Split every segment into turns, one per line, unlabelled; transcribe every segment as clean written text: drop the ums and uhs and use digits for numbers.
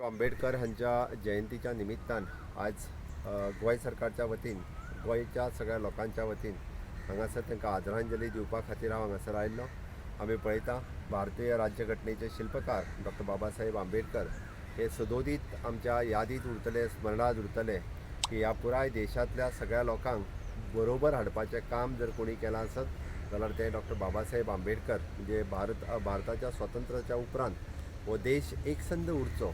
आंबेडकर हांच्या जयंतीच्या निमित्तान आज गोंय सरकारच्या वतीन गोंयच्या सगळ्या लोकांच्या वतीन हांगासर तांकां आदरांजली दिवपा खातीर हांव हांगासर आयिल्लो। आमी पळयता भारतीय राज्यघटनेचे शिल्पकार डॉक्टर बाबासाहेब आंबेडकर हे सदोदीत आमच्या यादीत उरतले, स्मरणात उरतले की ह्या पुराय देशांतल्या सगळ्या लोकांक बरोबर हाडपाचें काम जर कोणी केलां आसत जाल्यार ते डॉक्टर बाबासाहेब आंबेडकर। म्हणजे भारताच्या स्वातंत्र्याच्या उपरांत हो देश एकसंध उरचो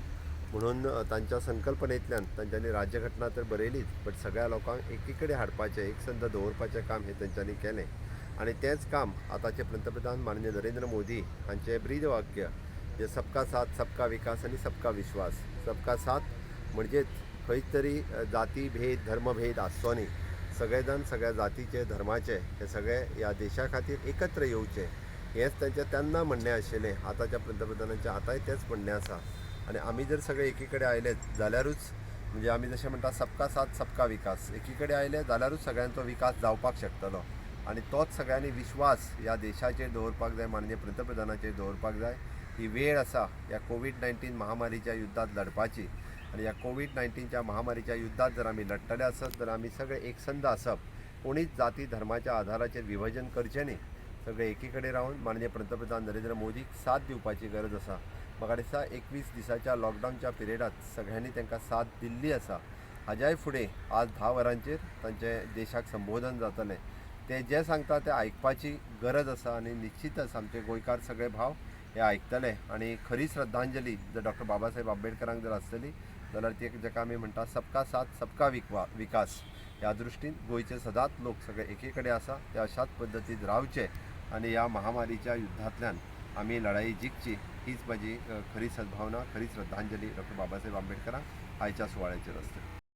म्हणून तांच्या संकल्पनेंतल्यान तांच्यांनी राज्यघटना तर बरयलीच, बट सगळ्या लोकांक एकी कडेन हाडपाचें, एकसंध दवरपाचें काम हे तांच्यांनी केलें। आणि तेंच काम आतांचे पंतप्रधान माननीय नरेंद्र मोदी हांचें ब्रीद वाक्य जे सबका साथ, सबका विकास आणि सबका विश्वास। सबका साथ म्हणजे खंयच तरी जाती भेद, धर्मभेद आसचो न्ही, सगळे जाण सगळ्या जातीचे, धर्माचे हे सगळे ह्या देशा खातीर एकत्र येवचे, हेंच तांचें तेन्ना म्हणणें आशिल्लें। आतांच्या पंतप्रधानांचें आतांय तेंच म्हणणें आसा। आणि आमी जर सगळे एकी कडेन आयले जाल्यारूच, म्हणजे आमी जशें म्हणटा सबका साथ सबका विकास, एकी कडेन आयले जाल्यारूच सगळ्यांचो विकास जावपाक शकतलो। आणि तोच सगळ्यांनी विश्वास ह्या देशाचेर दवरपाक जाय, माननीय पंतप्रधानाचेर दवरपाक जाय। ही वेळ आसा ह्या कोविड-19 महामारीच्या युद्धांत लढपाची, आणि ह्या कोविड-19च्या महामारीच्या युद्धांत जर आमी लढटले आसत जाल्यार आमी सगळे एकसंध आसप, कोणीच जाती धर्माच्या आधाराचेर विभाजन करचें न्ही, सगळे एकी कडेन रावन माननीय पंतप्रधान नरेंद्र मोदीक साथ दिवपाची गरज आसा। म्हाका दिसता 21 दिसाच्या लॉकडावनच्या पिरियडांत सगळ्यांनी तांकां साथ दिल्ली आसा। हाज्याय फुडें आज 10 वरांचेर तांचें देशाक संबोधन जातलें। ते जे सांगता ते आयकपाची गरज आसा, आणि निश्चितच आमचे गोंयकार सगळे भाव हे आयकतले। आणि खरी श्रद्धांजली जर डॉक्टर बाबासाहेब आंबेडकरांक जर आसतली जाल्यार ती जेका आमी म्हणटा सबका साथ सबका विकास, ह्या दृश्टीन गोंयचे सदांच लोक सगळे एके कडेन आसा, ते अशाच पद्दतीन रावचे आणि ह्या महामारीच्या युद्धांतल्यान आमी लढाई जिखची, हीच माझी खरी सद्भावना, खरी श्रद्धांजली डॉक्टर बाबासाहेब आंबेडकरांक आयच्या सुवाळ्याचेर आसतली।